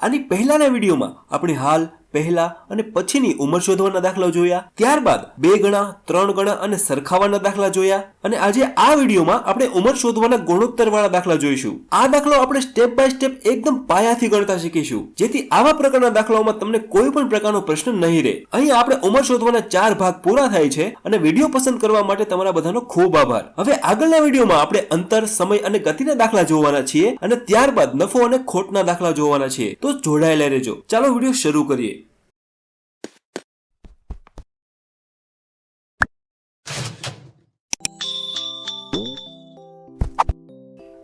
આની પહેલાના વિડીયોમાં આપણે હાલ, પહેલા અને પછીની ઉંમર શોધવાના દાખલા જોયા, ત્યારબાદ 2 ગણા, 3 ગણા અને સરખાવાના દાખલા જોયા અને આજે આ વિડીયોમાં આપણે ઉંમર શોધવાના ગુણોત્તર વાળા દાખલા જોઈશું. આ દાખલો આપણે સ્ટેપ બાય સ્ટેપ એકદમ પાયાથી ગણતા શીખીશું, જેથી આવા પ્રકારના દાખલાઓમાં તમને કોઈ પણ પ્રકારનો પ્રશ્ન નહીં રહે. અહીં આપણે ઉંમર શોધવાના 4 ભાગ પૂરા થાય છે અને વિડીયો પસંદ કરવા માટે તમારા બધાનો ખૂબ આભાર. હવે આગળના વિડીયોમાં આપણે અંતર, સમય અને ગતિના દાખલા જોવાના છીએ અને ત્યારબાદ નફો અને ખોટના દાખલા જોવાના છીએ. તો જોડાયેલા રહેજો. ચાલો વિડીયો શરૂ કરીએ.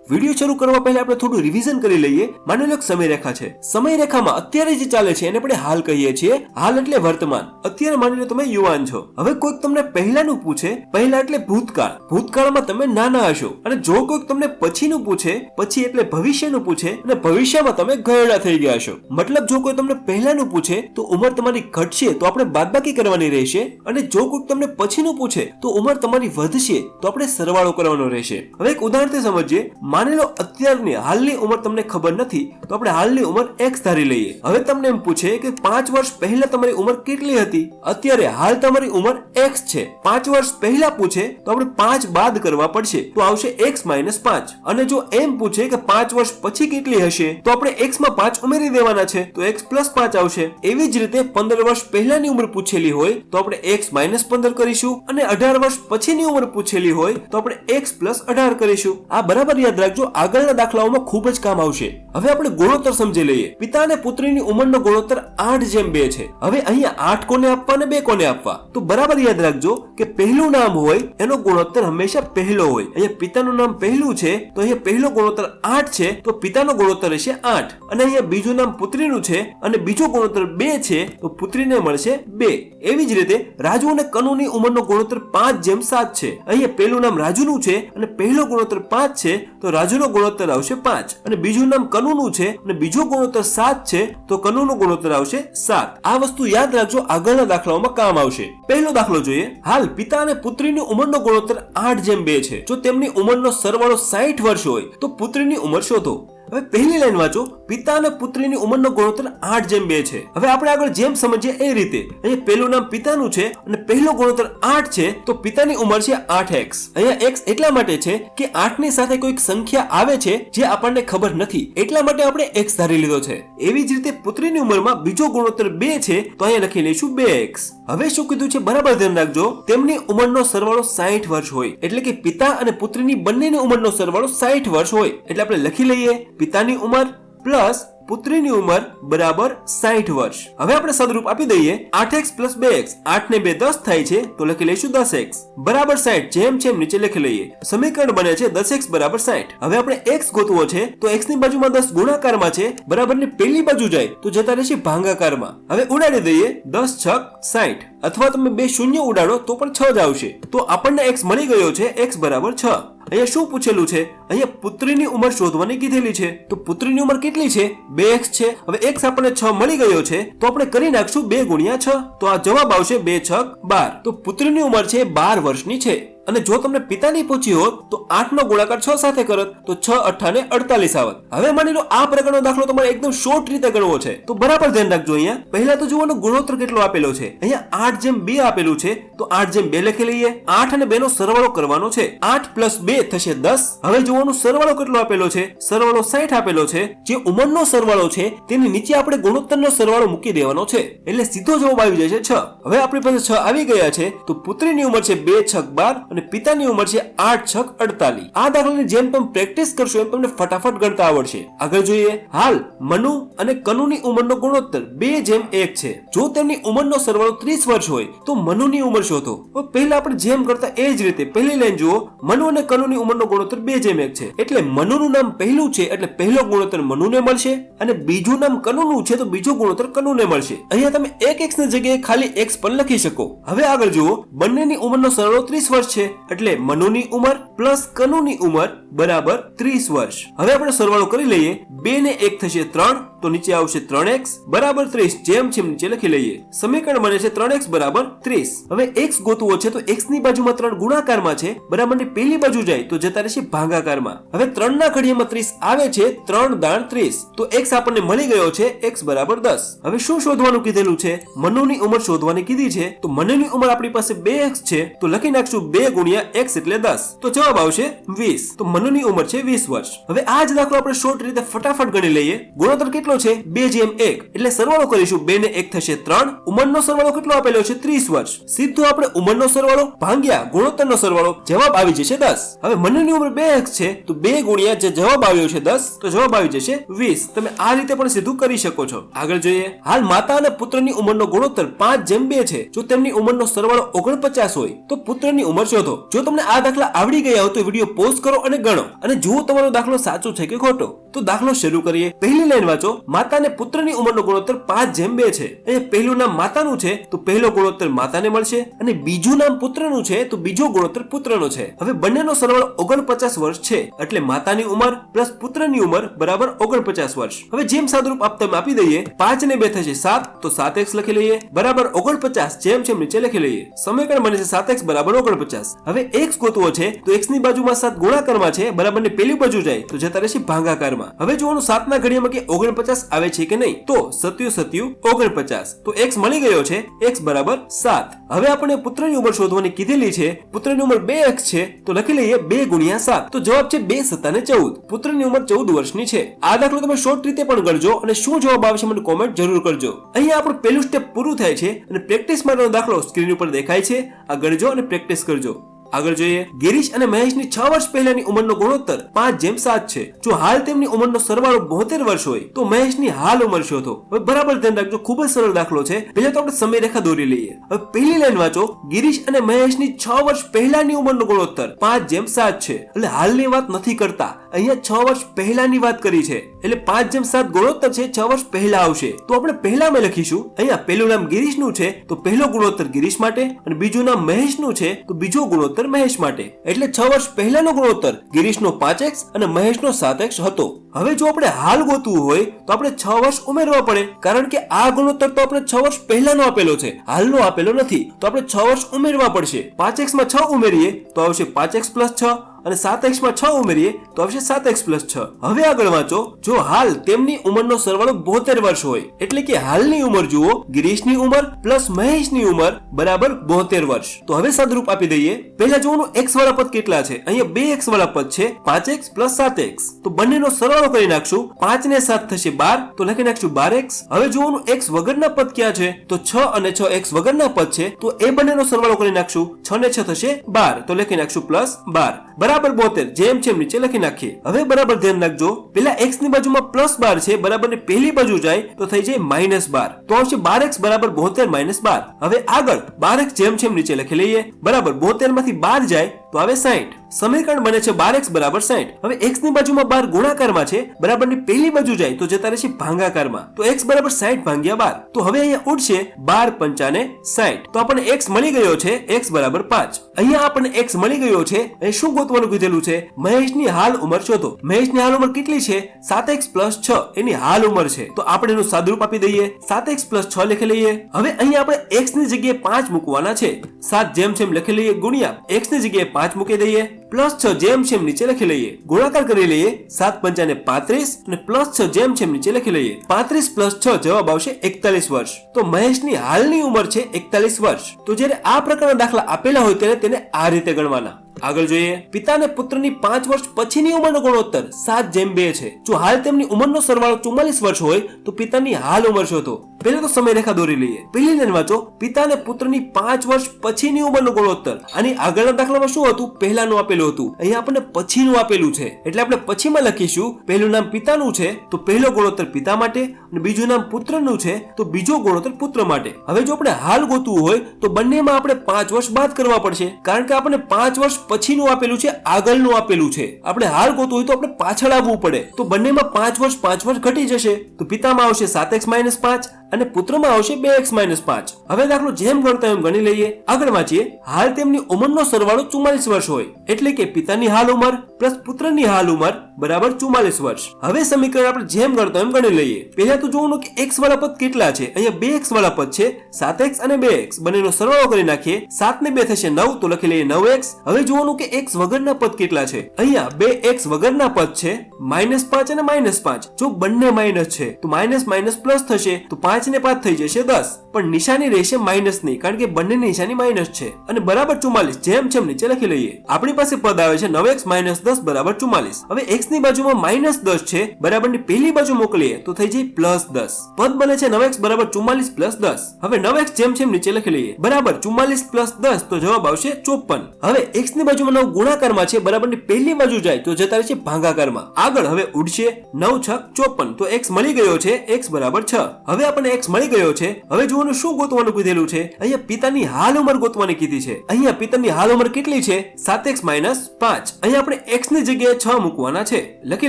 વિડીયો શરૂ કરવા પહેલા આપણે થોડું રિવિઝન કરી લઈએ. માની લો સમયરેખા છે. સમયરેખામાં અત્યારે જે ચાલે છે એને આપણે હાલ કહીએ છીએ. હાલ એટલે વર્તમાન. અત્યારે માની લો તમે યુવાન છો. હવે કોઈક તમને પહેલાનું પૂછે, પહેલા એટલે ભૂતકાળ, ભૂતકાળમાં તમે નાના હશો. અને જો કોઈક તમને પછીનું પૂછે, પછી એટલે ભવિષ્યનું પૂછે અને ભવિષ્યમાં તમે ઘરડા થઈ ગયા હશો. મતલબ જો કોઈ તમને પહેલાનું પૂછે તો ઉંમર તમારી ઘટશે તો આપણે બાદબાકી કરવાની રહેશે, અને જો કોઈક તમને પછીનું પૂછે તો ઉંમર તમારી વધશે તો આપણે સરવાળો કરવાનો રહેશે. હવે એક ઉદાહરણથી સમજીએ. માની લો અત્યારની હાલની ઉંમર તમને ખબર નથી તો આપણે હાલની ઉંમર x ધારી લઈએ. હવે તમને એમ પૂછે કે 5 વર્ષ પહેલા તમારી ઉંમર કેટલી હતી? અત્યારે હાલ તમારી ઉંમર x છે. 5 વર્ષ પહેલા પૂછે તો આપણે 5 બાદ કરવા પડશે તો આવશે x - 5. અને જો એમ પૂછે કે 5 વર્ષ પછી કેટલી હશે તો આપણે x માં 5 ઉમેરી દેવાના છે તો x + 5 આવશે. એવી જ રીતે 15 વર્ષ પહેલાની ઉંમર પૂછેલી હોય તો આપણે x - 15 કરીશું, અને 18 વર્ષ પછીની ઉંમર પૂછેલી હોય તો આપણે x + 18 કરીશું. આ બરાબર યાદ રાખજો, આગળના દાખલાઓમાં ખૂબ જ કામ આવશે. હવે આપણે ગુણોત્તર સમજી લઈએ. પિતા અને પુત્રીની ઉંમરનો ગુણોત્તર 8:2 છે. હવે અહીંયા 8 કોને આપવા અને 2 કોને આપવા? તો બરાબર યાદ રાખજો કે પહેલું નામ હોય એનો ગુણોત્તર હંમેશા પહેલો હોય. અહીંયા પિતાનું નામ પહેલું છે તો અહીંયા પહેલો ગુણોત્તર 8 છે તો પિતાનો ગુણોત્તર હશે 8. અને અહીંયા બીજું નામ પુત્રીનું છે અને બીજો ગુણોત્તર 2 છે તો પુત્રીને મળશે 2. એવી જ રીતે રાજુ અને કનુની ઉંમરનો ગુણોત્તર 5:7 છે. અહીંયા પહેલું નામ રાજુનું છે અને પહેલો ગુણોત્તર 5 છે તો રાજુનો ગુણોત્તર આવશે 5. અને બીજું નામ કનુનું છે અને બીજો ગુણોત્તર 7 છે તો કનુનો ગુણોત્તર આવશે 7. આ વસ્તુ યાદ રાખજો, આગળના દાખલાઓમાં કામ આવશે. પહેલો દાખલો જોઈએ. હાલ પિતા અને પુત્રીની ઉંમરનો ગુણોત્તર 8:2 છે. જો તેમની ઉંમરનો સરવાળો 60 વર્ષ હોય તો પુત્રીની ઉંમર શોધો. હવે પહેલી લાઈન વાંચો. પિતા અને પુત્રીની ઉંમરનો ગુણોત્તર 8:2 છે. હવે આપણે આગળ જેમ સમજીએ એ રીતે. અહીંયા પહેલું નામ પિતાનું છે અને પહેલો ગુણોત્તર 8 છે તો પિતાની ઉંમર છે 8x. અહીંયા x એટલા માટે છે કે 8 ની સાથે કોઈક સંખ્યા આવે છે જે આપણને ખબર નથી, એટલા માટે આપણે x ધારી લીધો છે. એવી જ રીતે પુત્રીની ઉંમરમાં બીજો ગુણોત્તર 2 છે તો અહીંયા લખી લઈશું 2x. હવે શું કીધું છે બરાબર ધ્યાન રાખજો. તેમની ઉંમરનો સરવાળો 60 વર્ષ હોય, એટલે કે પિતા અને પુત્રીની બંનેની ઉંમરનો સરવાળો 60 વર્ષ હોય. એટલે આપણે લખી લઈએ પિતાની ઉંમર પ્લસ પુત્રીની ઉંમર બરાબર 60 વર્ષ. હવે આપણે સદરૂપ આપી દઈએ. 8x + 2x, 8 ને 2 10 થાય છે તો લખી લઈશું 10x બરાબર 60. જેમ છે એમ નીચે લખી લઈએ. સમીકરણ બને છે 10x બરાબર 60. હવે આપણે x ગોતવો છે તો x ની બાજુમાં 10 ગુણાકારમાં છે, બરાબરની પેલી બાજુ જાય તો જતા રહેશે ભાગાકારમાં. હવે ઉડાડી દઈએ. 10 × 60, અથવા તમે 2 શૂન્ય ઉડાડો તો પણ 6 જ આવશે. તો આપણને x મળી ગયો છે, x બરાબર 6. અહીંયા શું પૂછેલું છે? અહીંયા પુત્રીની ઉંમર શોધવાની કીધેલી છે. તો પુત્રીની ઉંમર કેટલી છે? 2x છે. હવે x આપણને 6 મળી ગયો છે તો આપણે કરી નાખશું 2 × 6 તો આ જવાબ આવશે 2 × 6 = 12. તો પુત્રીની ઉંમર છે 12 વર્ષની છે. અને જો તમને પિતાની પૂછી હોત તો 8 નો ગુણાકાર 6 સાથે કરત તો 6 × 8 = 48 આવત. હવે માની લો આ પ્રકારનો દાખલો તમારે એકદમ શોર્ટ રીતે ગણવો છે તો બરાબર ધ્યાન રાખજો. અહીંયા પહેલા તો જુઓનો ગુણોત્તર કેટલો આપેલો છે. અહીંયા 8:2 આપેલું છે તો 8:2 લખી લઈએ. 8 અને 2 નો સરવાળો કરવાનો છે. 8 + 2 થશે 10. હવે જોવાનું સરવાળો કેટલો આપેલો છે. સરવાળો 60 આપેલો છે. જે ઉંમરનો સરવાળો છે તેની નીચે આપણે ગુણોત્તરનો સરવાળો મૂકી દેવાનો છે એટલે સીધો જવાબ આવી જાય છે 6. હવે આપણી પાસે 6 આવી ગયા છે તો પુત્રીની ઉંમર છે 2 × 6 = 12 અને પિતાની ઉંમર છે 8 × 6 = 48. આ દાખલાની જેમ તમે પ્રેક્ટિસ કરશો એમ તમને ફટાફટ ગણતા આવડશે. આગળ જોઈએ. હાલ મનુ અને કનુની ઉંમરનો ગુણોત્તર 2:1 છે. જો તેમની ઉંમરનો સરવાળો 30 વર્ષ હોય તો મનુની ઉંમર શોધો. પહેલા આપણે જેમ કરતા એ જ રીતે પહેલી લાઈન જુઓ. મનુ અને કનુની ઉંમરનો ગુણોત્તર 2:1 છે એટલે મનુનું નામ પહેલું છે એટલે પહેલો ગુણોત્તર મનુને મળશે, અને બીજું નામ કનુનું છે તો બીજો ગુણોત્તર કનુને મળશે. અહીંયા તમે એક x ની જગ્યાએ ખાલી x પણ લખી શકો. હવે આગળ જુઓ. બંનેની ઉંમરનો સરવાળો 30 વર્ષ છે એટલે મનુની ઉંમર પ્લસ કનુની ઉંમર બરાબર 30 વર્ષ. હવે આપણે સરવાળો કરી લઈએ. 2 ને 1 થશે 3, તો નીચે આવશે 3x બરાબર 30. જેમ છે નીચે લખી લઈએ. સમીકરણ બને છે 3x બરાબર 30. હવે x ગોતવો છે તો x ની બાજુમાં 3 ગુણાકારમાં છે, બરાબર ની પેલી બાજુ જાય તો જતા રહેશે ભાગાકારમાં. હવે 3 ના ઘડિયામાં 30 આવે છે, 3 દાણ 30, તો x આપણને મળી ગયો છે x બરાબર 10. હવે શું શોધવાનું કીધેલું છે? મનુની ઉંમર શોધવાની કીધી છે. તો મનુની ઉંમર આપણી પાસે 2x છે, તો લખી નાખશું 2 ગુણ્યા x એટલે 10, તો જવાબ આવશે 20. તો મનુની ઉંમર છે 20 વર્ષ. હવે આ જ દાખલો આપણે શોર્ટ રીતે ફટાફટ ગણી લઈએ. ગુણોત્તર કેટલો છે? 2:1, એટલે સરવાળો કરીશું. 2 ને 1 થશે 3, ઉંમરનો સરવાળો કેટલો આપેલો છે? 30 વર્ષ. સીધો આપણે ઉંમરનો સરવાળો ભાગ્યા ગુણોત્તરનો સરવાળો, જવાબ આવી જશે 10. હવે મનુની ઉંમર 2x છે, તો 2 ગુણ્યા જે જવાબ આવ્યો છે 10, તો જવાબ આવી જશે 20. તમે આ રીતે પણ સીધું કરી શકો છો. આગળ જોઈએ. હાલ માતા અને પુત્રની ઉંમરનો ગુણોત્તર 5:2 છે. જો તેમની ઉંમરનો સરવાળો 49 હોય તો પુત્રની ઉંમર શોધો. જો તમને આ દાખલા આવડી ગયા હોય તો વિડીયો પોઝ કરો અને ગણો અને જુઓ તમારો દાખલો સાચો છે કે ખોટો. તો દાખલો શરૂ કરીએ. પહેલી લાઈન વાંચો. માતા અને પુત્રની ઉંમરનો ગુણોત્તર 5:2 છે. અહીંયા પહેલું નામ માતાનું છે તો પહેલો ગુણોત્તર માતાને મળશે, અને બીજું નામ પુત્રનું છે તો બીજો ગુણોત્તર પુત્રનો છે. હવે બંનેનો સરવાળો 49 વર્ષ છે, એટલે માતાની ઉંમર પ્લસ પુત્રની ઉંમર બરાબર 49 વર્ષ. હવે જેમ સાદુરૂપ આપતા આપી દઈએ. 5 ને 2 થશે 7, તો 7x લખી લઈએ બરાબર 49. જેમ છે નીચે લખી લઈએ. સમીકરણ બને છે 7x બરાબર 49. હવે x ગોતવો છે તો x ની બાજુમાં 7 ગુણાકારમાં છે, બરાબર ને પેલી બાજુ જાય તો જતા રહેશે ભાગાકારમાં. હવે જોવાનું 7 ના ઘડિયામાં કે 49 આવે છે કે નહીં. તો 7 7 49, તો x મળી ગયો છે, x બરાબર 7. હવે આપણે પુત્રની ઉંમર શોધવાની કીધેલી છે. પુત્રની ઉંમર 2x છે, તો લખી લઈએ 2 ગુણ્યા 7, તો જવાબ છે 2 7 14. પુત્રની ઉંમર 14 વર્ષની છે. આ દાખલો તમે શોર્ટ રીતે પણ ગણજો અને શું જવાબ આવશે મને કોમેન્ટ જરૂર કરજો. અહીંયા આપણું પહેલું સ્ટેપ પૂરું થાય છે અને પ્રેક્ટિસ માટેનો દાખલો સ્ક્રીન ઉપર દેખાય છે. આ ગણજો અને પ્રેક્ટિસ કરજો. આગળ જોઈએ. ગિરીશ અને મહેશની 6 વર્ષ પહેલાની ઉંમરનો ગુણોત્તર 5:7 છે. જો હાલ તેમની ઉંમરનો સરવાળો 72 વર્ષ હોય તો મહેશની હાલ ઉંમર શોધો. હવે બરાબર ધ્યાન રાખજો, ખૂબ જ સરળ દાખલો છે. પહેલા તો આપણે સમય રેખા દોરી લઈએ. હવે પહેલી લાઈન વાંચો. ગિરીશ અને મહેશની 6 વર્ષ પહેલાની ઉંમરનો ગુણોત્તર 5:7 છે, એટલે હાલની વાત નથી કરતા, અહીંયા 6 વર્ષ પહેલાની વાત કરી છે, એટલે 5:7 ગુણોત્તર છે 6 વર્ષ પહેલા આવશે. તો આપણે પહેલામાં લખીશું. અહીંયા પહેલું નામ ગિરીશનું છે તો પહેલો ગુણોત્તર ગિરીશ માટે, અને બીજું નામ મહેશનું છે તો બીજો ગુણોત્તર મહેશ માટે. એટલે 6 વર્ષ પહેલાનો ગુણોત્તર ગિરીશનો 5x અને મહેશનો 7x હતો. હવે જો આપણે હાલ ગોતવું હોય તો આપણે 6 વર્ષ ઉમેરવા પડે, કારણ કે આ ગુણોત્તર તો આપણે 6 વર્ષ પહેલાનો આપેલો છે, હાલનો આપેલો નથી. તો આપણે 6 વર્ષ ઉમેરવા પડશે. 5x માં 6 ઉમેરીએ તો આવશે 5x + 6, અને 7x માં 6 ઉમેરીએ તો આવશે 7x + 6. હવે આગળ વાંચો. જો હાલ તેમની ઉંમરનો સરવાળો 72 વર્ષ હોય, એટલે કે હાલની ઉંમર જુઓ. ગિરીશની ઉંમર પ્લસ મહેશની ઉંમર બરાબર 72 વર્ષ. તો હવે સાદુરૂપ આપી દઈએ. પહેલા જોવાનું x વાળા પદ કેટલા છે. અહીંયા 2x વાળા પદ છે, 5x + 7x. તો બંનેનો સરવાળો કરી નાખશું. 5 ને 7 થશે 12, તો લખી નાખશું 12x. હવે જોવાનું x વગરના પદ ક્યાં છે. તો 6 અને 6x વગરના પદ છે, તો એ બંનેનો સરવાળો કરી નાખશું. 6 ને 6 થશે 12, તો લખી નાખશું +12 બરાબર 72. જેમ છે નીચે લખી નાખીએ. હવે બરાબર ધ્યાન રાખજો. પેલા x ની બાજુમાં +12 છે, બરાબર ને પેલી બાજુ જાય તો થઈ જાય -12, તો આવશે 12x બરાબર 72 - 12. હવે આગળ 12x જેમ છે નીચે લખી લઈએ. બરાબર 72 માંથી 12 જાય તો આવે 60. સમીકરણ બને છે 12x બરાબર 60. હવે x ની બાજુમાં 12 ગુણાકારમાં છે, બરાબર ની પેલી બાજુ જાય તો જતા રહેશે ભાગાકારમાં. તો x બરાબર 60 ભાગ્યા 12. તો હવે અહીંયા ઉડશે 12 × 5 = 60. તો આપણને x મળી ગયો છે, x બરાબર 5. અહીંયા આપણને x મળી ગયો છે. અહીં શું ગોતવાનું કીધેલું છે? મહેશની હાલ ઉંમર શોધો. મહેશની હાલ ઉંમર કેટલી છે? 7x + 6 એની હાલ ઉંમર છે. તો આપણે એનું સાદુરૂપ આપી દઈએ. 7x + 6 લખી લઈએ. હવે અહીંયા આપણે x ની જગ્યાએ 5 મૂકવાના છે. 7 જેમ છે લખી લઈએ, ગુણ્યા x ની જગ્યાએ 5 મૂકી દઈએ, +6 જેમ છે નીચે લખી લઈએ. ગુણાકાર કરી લઈએ. 7 × 5 = 35 અને +6 જેમ છે નીચે લખી લઈએ. 35 + 6 જવાબ આવશે 41 વર્ષ. તો મહેશની હાલની ઉંમર છે 41 વર્ષ. તો જ્યારે આ પ્રકારના દાખલા આપેલા હોય ત્યારે તેને આ રીતે ગણવાના. આગળ જોઈએ. પિતા અને પુત્રની 5 વર્ષ પછીની ઉંમરનો ગુણોત્તર 7:2 છે. જો હાલ તેમની ઉંમરનો સરવાળો 44 વર્ષ હોય તો પિતાની હાલ ઉંમર શોધો. પહેલા તો સમય રેખા દોરી લઈએ. પહેલી લાઈન વાંચો. પિતા અને પુત્રની 5 વર્ષ પછીની ઉંમરનો ગુણોત્તર. આની આગળના દાખલામાં શું હતું? પહેલાનું આપેલું હતું. અહીંયા આપણને પછીનું આપેલું છે, એટલે આપણે પછીમાં લખીશું. પહેલું નામ પિતાનું છે તો પહેલો ગુણોત્તર પિતા માટે, અને બીજું નામ પુત્રનું છે તો બીજો ગુણોત્તર પુત્ર માટે. હવે જો આપણે હાલ ગોતવું હોય તો બંનેમાં આપણે 5 વર્ષ બાદ કરવા પડશે, કારણ કે આપણને 5 વર્ષ પછીનું આપેલું છે, આગળનું આપેલું છે. આપણે હાલ ગોતવું હોય તો આપણે પાછળ આવવું પડે. તો બંનેમાં 5 વર્ષ ઘટી જશે. તો પિતામાં આવશે 7x - 5 અને પુત્રમાં આવશે 2x - 5. હવે દાખલો જેમ ગણતા એમ ગણી લઈએ. આગળ વાંચીએ. હાલ તેમની ઉંમરનો સરવાળો 44 વર્ષ હોય, એટલે કે પિતાની હાલ ઉંમર પ્લસ પુત્રની હાલ ઉંમર બરાબર 44 વર્ષ. હવે સમીકરણ આપણે જેમ ગણતો એમ ગણી લઈએ. પહેલા તો જોવાનું કે x વાળા પદ કેટલા છે. અહીંયા 2x વાળા પદ છે, 7x અને 2x બંનેનો સરવાળો કરી નાખીએ. 7 ને 2 થશે 9, તો લખી લઈએ 9x. હવે જોવાનું કે x વગરના પદ કેટલા છે. અહીંયા 2x વગરના પદ છે, -5 અને -5. જો બંને માઇનસ છે તો માઇનસ માઇનસ પ્લસ થશે, તો 5 ને 5 થઈ જશે 10, પણ નિશાની રહેશે માઇનસ ની, કારણ કે બંનેની નિશાની માઇનસ છે. અને બરાબર 44 જેમ જેમ નીચે લખી લઈએ. આપણી પાસે પદ આવે છે 9x - 10 બરાબર 44. હવે x ની બાજુમાં -10 છે, બરાબરની પહેલી બાજુ મોકલીએ તો થઈ જાય +10. પદ બને છે 9x બરાબર 44 + 10. હવે 9x જેમ જેમ નીચે લખી લઈએ, બરાબર 44 + 10, તો જવાબ આવશે 54. હવે x ની બાજુમાં 9 ગુણાકારમાં છે, બરાબરની પહેલી બાજુ જાય તો જતા રહેશે ભાગાકારમાં. આગળ હવે ઉડશે 9 × 6 = 54, તો x મળી ગયો છે, x બરાબર 6. હવે આપણને x મળી ગયો છે. હવે જોવાનું શું ગોતવાનું કીધેલું છે. અહીંયા પિતાની હાલ ઉંમર ગોતવાની કીધી છે. અહીંયા પિતાની હાલ ઉંમર કેટલી છે? 7x - 5. અહીંયા આપણે x ની જગ્યાએ 6 મૂકવાના છે. લખી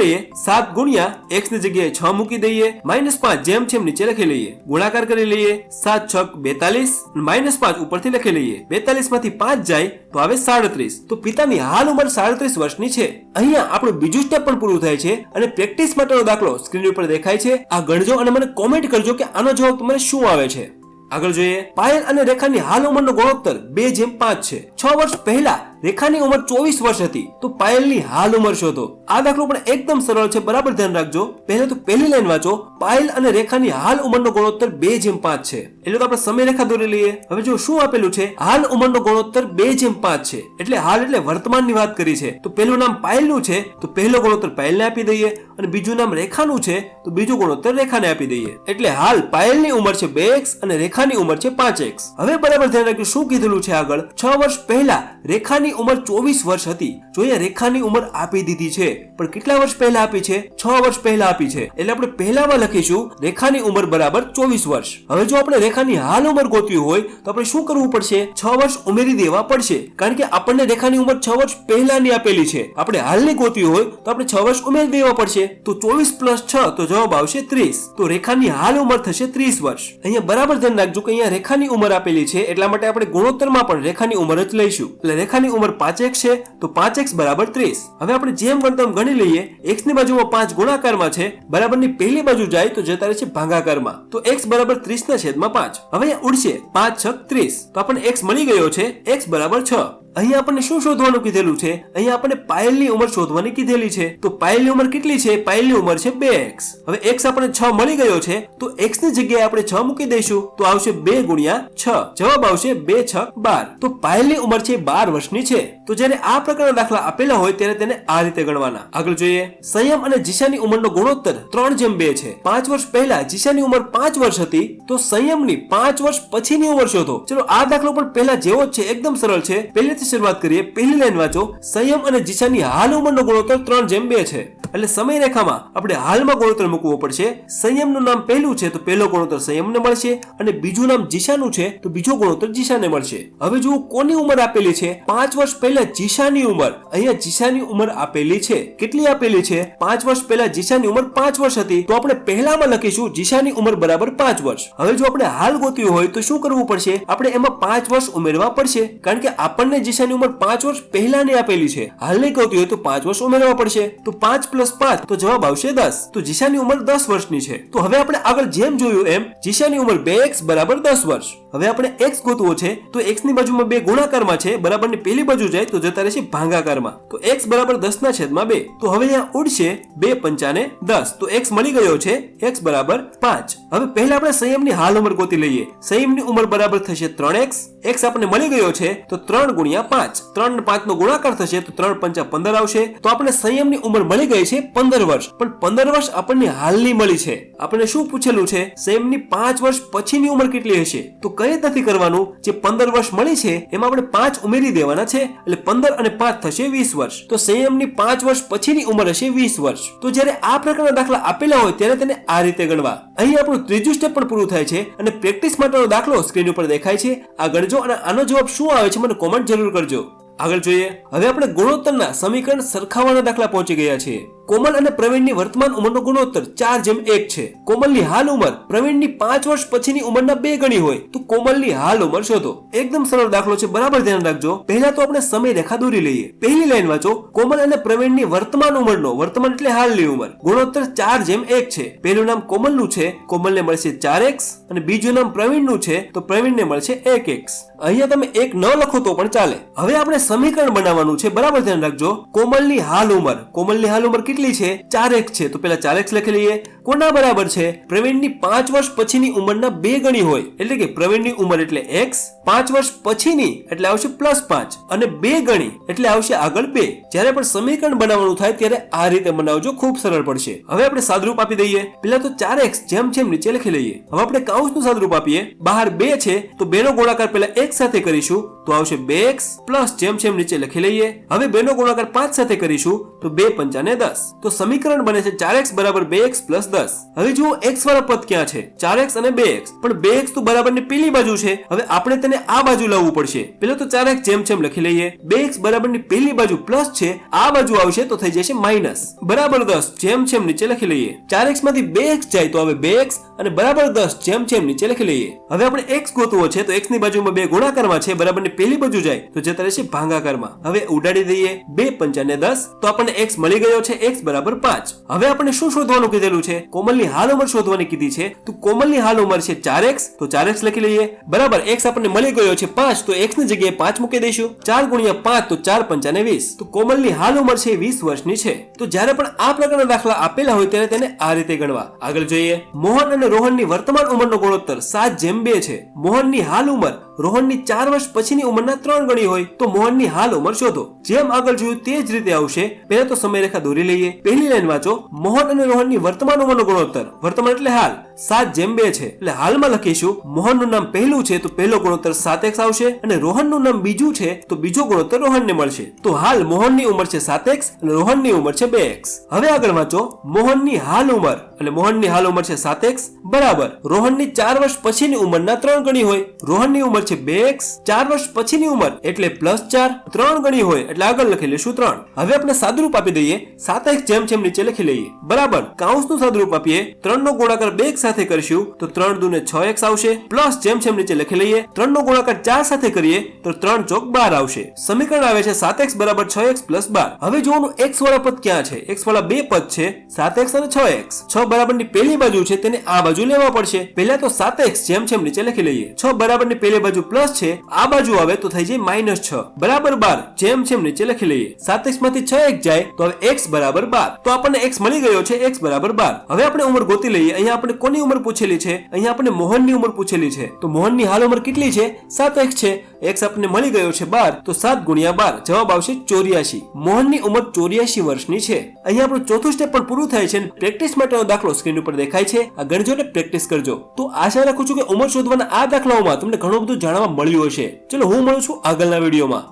લઈએ 7 ગુણ્યા x ની જગ્યાએ 6 મૂકી દઈએ, -5 જેમ જેમ નીચે લખી લઈએ, ગુણાકાર કરી લઈએ. 7 × 6 = 42, -5 ઉપરથી લખી લઈએ. 42 માંથી 5 જાય તો આવે 37. તો પિતાની હાલ ઉંમર 37 વર્ષની છે. અહીંયા આપણું બીજું સ્ટેપ પણ પૂરું થાય છે અને પ્રેક્ટિસ માટેનો દાખલો સ્ક્રીન ઉપર દેખાય છે. આ ગણજો અને મને કોમેન્ટ કરજો કે આનો જવાબ તમને શું આવે છે. આગળ જોઈએ, પાયલ અને રેખાની હાલ ઉંમરનો ગુણોત્તર 2:5 છે. 6 વર્ષ પહેલા રેખાની ઉંમર 24 વર્ષ હતી, તો પાયલની હાલ ઉંમર શોધો. આ દાખલો પણ એકદમ સરળ છે, બરાબર ધ્યાન રાખજો. પહેલા તો પહેલી લાઈન વાંચો. પાયલ અને રેખાની હાલ ઉંમરનો ગુણોત્તર 2:5 છે. એટલે તો આપણે સમય રેખા દોરી લઈએ. હવે જો શું આપેલું છે, હાલ ઉંમરનો ગુણોત્તર 2:5 છે, એટલે હાલ એટલે વર્તમાનની વાત કરી છે. તો પહેલું નામ પાયલનું છે, તો પહેલો ગુણોત્તર પાયલને આપી દઈએ, અને બીજું નામ રેખાનું છે, તો બીજો ગુણોત્તર રેખાને આપી દઈએ. એટલે હાલ પાયલની ઉંમર છે 2x અને રેખાની ઉંમર છે 5x. હવે બરાબર ધ્યાન રાખજો શું કીધેલું છે આગળ. 6 વર્ષ પહેલા રેખાની ઉંમર 24 વર્ષ હતી. જો અહીંયા રેખાની ઉંમર આપી દીધી છે, પણ કેટલા વર્ષ પહેલા આપી છે? 6 વર્ષ પહેલા આપી છે. એટલે આપણે પહેલામાં લખીશું રેખાની ઉંમર બરાબર 24 વર્ષ. હવે જો આપણે રેખાની હાલ ઉંમર ગોતવી હોય તો આપણે શું કરવું પડશે? 6 વર્ષ ઉમેરી દેવા પડશે, કારણ કે આપણને રેખાની ઉંમર 6 વર્ષ પહેલાની આપેલી છે. આપણે હાલની ગોતવી હોય તો આપણે 6 વર્ષ ઉમેરી દેવા પડશે. તો 24 + 6, તો જવાબ આવશે 30. તો રેખાની હાલ ઉંમર થશે 30 વર્ષ. અહીંયા બરાબર ધ્યાન રાખજો કે અહીંયા રેખાની ઉંમર આપેલી છે, એટલા માટે આપણે ગુણોત્તરમાં પણ રેખાની ઉંમર જ લઈશું. એટલે રેખાની ઉંમર 5x છે, તો 5x બરાબર 30. હવે આપણે જેમ ગણતા એમ ગણી લઈએ. x ની બાજુમાં 5 ગુણાકારમાં છે, બરાબરની પહેલી બાજુ જાય તો જતા રહેશે ભાગાકારમાં. તો x બરાબર 30/5. હવે અહીંયા ઉડશે 5 × 6 = 30. તો આપણને x મળી ગયો છે, x બરાબર 6. અહીંયા આપણને શું શોધવાનું કીધેલું છે? અહીંયા આપણને પાયલની ઉંમર શોધવાની કીધેલી છે. તો પાયલની ઉંમર કેટલી છે? પાયલની ઉંમર છે 2x. હવે x આપણને 6 મળી ગયો છે, તો x ની જગ્યાએ આપણે 6 મૂકી દઈશું, તો આવશે 2 × 6. જવાબ આવશે 2 × 6 = 12. તો પાયલની ઉંમર છે 12 વર્ષની છે. તો જ્યારે આ પ્રકારના દાખલા આપેલા હોય ત્યારે તેને આ રીતે ગણવાના. આગળ જોઈએ, સંયમ અને જીશાની ઉંમરનો ગુણોત્તર 3:2 છે. 5 વર્ષ પહેલા જીશાની ઉંમર 5 વર્ષ હતી, તો સંયમની 5 વર્ષ પછીની ઉંમર શોધો. ચલો આ દાખલો પણ પહેલા જેવો જ છે, એકદમ સરળ છે. પહેલેથી શરૂઆત કરીએ. પહેલી લાઈન વાંચો. સંયમ અને જીશાની હાલ ઉંમરનો ગુણોત્તર 3:2 છે. એટલે સમય રેખામાં આપણે હાલમાં ગુણોત્તર મૂકવો પડશે. સંયમનું નામ પહેલું છે, તો પહેલો ગુણોત્તર સંયમને મળશે, અને બીજું નામ જીશાનું છે, તો બીજો ગુણોત્તર જીશાને મળશે. હવે જુઓ કોની ઉંમર આપેલી છે? 5 વર્ષ પહેલા જીશાની ઉંમર. અહીંયા જીશાની ઉંમર આપેલી છે. કેટલી આપેલી છે? 5 વર્ષ પહેલા જીશાની ઉંમર 5 વર્ષ હતી, તો આપણે પહેલામાં લખીશું જીશાની ઉંમર બરાબર 5 વર્ષ. હવે જો આપણે હાલ ગોતવી હોય તો શું કરવું પડશે? આપણે એમાં 5 વર્ષ ઉમેરવા પડશે, કારણ કે આપણને જીશાની ઉંમર 5 વર્ષ પહેલાની આપેલી છે. હાલની ગોતવી હોય તો 5 વર્ષ ઉમેરવા પડશે. તો 5 + 5, તો જવાબ આવશે 10. તો જીશાની ઉંમર 10 વર્ષની છે. તો હવે આપણે આગળ જેમ જોયું એમ જીશાની ઉંમર 2x બરાબર 10 વર્ષ. હવે આપણે x ગોતવો છે, તો x ની બાજુમાં 2 ગુણાકારમાં છે, બરાબરની પહેલી બાજુ જાય તો જતા રહેશે ભાગાકારમાં. તો x બરાબર 10/2. તો હવે અહીંયા ઉડશે 2 × 5 = 10. તો x મળી ગયો છે, x બરાબર 5. હવે પહેલા આપણે સંયમની હાલ ઉંમર ગોતી લઈએ. સંયમની ઉંમર બરાબર થશે 3x. x આપણને મળી ગયો છે, તો 3 × 5. 3 અને 5 નો ગુણાકાર થશે, તો 3 × 5 = 15 આવશે. તો આપણે સંયમની ઉંમર મળી ગઈ છે 15 વર્ષ. પણ 15 વર્ષ આપણને હાલની મળી છે. આપણને શું પૂછેલું છે? સંયમની 5 વર્ષ પછીની ઉંમર કેટલી હશે? તો કંઈ નથી કરવાનું. જે 15 વર્ષ મળી છે એમાં આપણે 5 ઉમેરી દેવાના છે, એટલે 15 અને 5 થશે 20 વર્ષ. તો સંયમની 5 વર્ષ પછીની ઉંમર હશે 20 વર્ષ. તો જ્યારે આ પ્રકારના દાખલા આપેલા હોય ત્યારે તેને આ રીતે ગણવા. અહીં આપણું ત્રીજું સ્ટેપ પણ પૂરું થાય છે અને પ્રેક્ટિસ માટેનો દાખલો સ્ક્રીન ઉપર દેખાય છે. આ ગણજો અને આનો જવાબ શું આવે છે મને કોમેન્ટ જરૂર કરજો. આગળ જોઈએ, હવે આપણે ગુણોત્તરના સમીકરણ સરખાવવાના દાખલા પહોંચી ગયા છીએ. કોમલ અને પ્રવીણની વર્તમાન ઉંમરનો ગુણોત્તર 4:1 છે. કોમલની હાલ ઉંમર પ્રવીણની 5 વર્ષ પછીની ઉંમરના 2 ગણી હોય તો કોમલની હાલ ઉંમર શોધો. એકદમ સરળ દાખલો છે, બરાબર ધ્યાન રાખજો. પહેલા તો આપણે સમય રેખા દોરી લઈએ. પહેલી લાઈન વાંચો. કોમલ અને પ્રવીણની વર્તમાન ઉંમરનો, વર્તમાન એટલે હાલની ઉંમર, ગુણોત્તર 4:1 છે. પહેલું નામ કોમલનું છે, કોમલને મળશે 4x, અને બીજું નામ પ્રવીણનું છે તો પ્રવીણને મળશે 1x. અહીંયા તમે 1 ન લખો તો પણ ચાલે. હવે આપણે સમીકરણ બનાવવાનું છે, બરાબર ધ્યાન રાખજો. કોમલની હાલ ઉંમર, કોમલની હાલ ઉંમર કેટલી છે? 4x છે, તો પેલા 4x લખી લઈએ. કોના બરાબર છે? પ્રવીણની 5 વર્ષ પછીની ઉંમરના 2 ગણી હોય, એટલે કે પ્રવીણની ઉંમર એટલે x, 5 વર્ષ પછીની એટલે આવશે +5, અને 2 ગણી એટલે આવશે આગળ 2. જ્યારે પણ સમીકરણ બનાવવાનું થાય ત્યારે આ રીતે બનાવજો, ખૂબ સરળ પડશે. હવે આપણે સાદરૂપ આપી દઈએ. પેલા તો 4x જેમ જેમ નીચે લખી લઈએ. હવે આપણે કૌંસનું સાદરૂપ આપીએ. બહાર 2 છે તો 2 નો ગુણાકાર પેલા x સાથે કરીશું તો આવશે 2x પ્લસ જેમ જેમ નીચે લખી લઈએ. હવે 2 નો ગુણાકાર 5 સાથે કરીશું તો 2 પંચા ને 10. તો સમીકરણ બને છે 4x બરાબર 2x પ્લસ 10. હવે જુઓ x વાળા પદ ક્યાં છે? 4x અને 2x, પણ 2x તો બરાબરની પેલી બાજુ છે. હવે આપણે તેને આ બાજુ લાવવું પડશે. પેલા તો 4x જેમ જેમ લખી લઈએ. 2x બરાબરની પેલી બાજુ પ્લસ છે, આ બાજુ આવશે તો થઈ જશે માઇનસ. બરાબર 10 જેમ જેમ નીચે લખી લઈએ. 4x માંથી 2x જાય તો હવે 2x, અને બરાબર 10 જેમ જેમ નીચે લખી લઈએ. હવે આપણે x ગોતવો છે તો x ની બાજુમાં 2 ગુણાકારમાં છે, બરાબરની પેલી બાજુ જાય તો જતા રહેશે ભાગાકારમાં. હવે ઉડાડી દઈએ. 2 પંચા ને 10, તો આપણને x મળી ગયો છે, x બરાબર 5. હવે આપણે શું શોધવાનું કીધેલું છે? કોમલની હાલ ઉંમર શોધવાની કીધી છે. તો કોમલની હાલ ઉંમર છે 4x, તો 4x લખી લઈએ. બરાબર x આપણને મળી ગયો છે 5, તો x ની જગ્યાએ 5 મૂકી દઈશું. 4 ગુણ્યા 5 તો 4 પંચા ને 20. તો કોમલની હાલ ઉંમર છે 20 વર્ષની છે. તો જ્યારે પણ આ પ્રકારના દાખલા આપેલા હોય ત્યારે તેને આ રીતે ગણવા. આગળ જોઈએ. મોહન અને રોહનની વર્તમાન ઉંમરનો ગુણોત્તર 7:2 છે. મોહનની હાલ ઉંમર રોહનની 4 વર્ષ પછીની ઉંમરના 3 ગણી હોય તો મોહનની હાલ ઉંમર શોધો. જેમ આગળ જોયું તે જ રીતે આવશે. પહેલા તો સમયરેખા દોરી લઈએ. પહેલી લાઈન વાંચો. મોહન અને રોહનની વર્તમાન ઉંમરનો ગુણોત્તર, વર્તમાન એટલે હાલ, 7:2 છે. એટલે હાલમાં લખીશું. મોહનનું નામ પહેલું છે તો પહેલો ગુણોત્તર 7x આવશે, અને રોહનનું નામ બીજું છે તો બીજો ગુણોત્તર રોહનને મળશે. તો હાલ મોહનની ઉંમર છે 7x અને રોહનની ઉંમર છે 2x. હવે આગળ વાંચો. મોહનની હાલ ઉંમર, એટલે મોહનની હાલ ઉંમર છે 7x બરાબર રોહનની 4 વર્ષ પછીની ઉંમરના 3 ગણી હોય. રોહનની ઉંમર છે 2x, 4 વર્ષ પછીની ઉંમર એટલે +4, 3 ગણી હોય એટલે આગળ લખી લઈશું 3. હવે આપણે સાદરૂપ આપી દઈએ. 7x જેમ જેમ નીચે લખી લઈએ. બરાબર કૌંસનું સાદરૂપ આપીએ. 3 નો ગુણાકાર 2x સાથે કરીશું તો 3 દુ ને 6x આવશે, પ્લસ જેમ જેમ નીચે લખી લઈએ. 3 નો ગુણાકાર 4 સાથે કરીએ તો 3 ચોક 12 આવશે. સમીકરણ આવે છે 7x બરાબર 6x પ્લસ 12. હવે જોવાનું x વાળા પદ ક્યાં છે? x વાળા બે પદ છે, 7x અને 6x. 6 બરાબરની પેલી બાજુ છે, તેને આ બાજુ લેવા પડશે. પહેલા તો 7x જેમ જેમ નીચે લખી લઈએ. 6 બરાબરની પેલી બાજુ પ્લસ છે, આ બાજુ આવે તો થઈ જાય -6 બરાબર 12 જેમ જેમ નીચે લખી લઈએ. 7x માંથી 6x જાય તો હવે x બરાબર 12. તો આપણને x મળી ગયો છે, x બરાબર 12. હવે આપણે ઉંમર ગોતી લઈએ. અહીંયા આપણે કોની ઉંમર પૂછેલી છે? અહીંયા આપણે મોહનની ઉંમર પૂછેલી છે. તો મોહનની હાલ ઉંમર કેટલી છે? 7x છે. x આપણને મળી ગયો છે 12, તો 7 ગુણ્યા 12 જવાબ આવશે 84. મોહનની ઉંમર 84 વર્ષની છે. અહીંયા આપણું ચોથું સ્ટેપ પણ પૂરું થાય છે. પ્રેક્ટિસ માટેનો દાખલો સ્ક્રીન ઉપર દેખાય છે, આ ગણજો ને પ્રેક્ટિસ કરજો. તો આશા રાખું છું કે ઉંમર શોધવાના આ દાખલાઓમાં તમને ઘણું બધું જાણવા મળ્યું હશે. ચલો હું મળું છું આગળના વિડીયોમાં.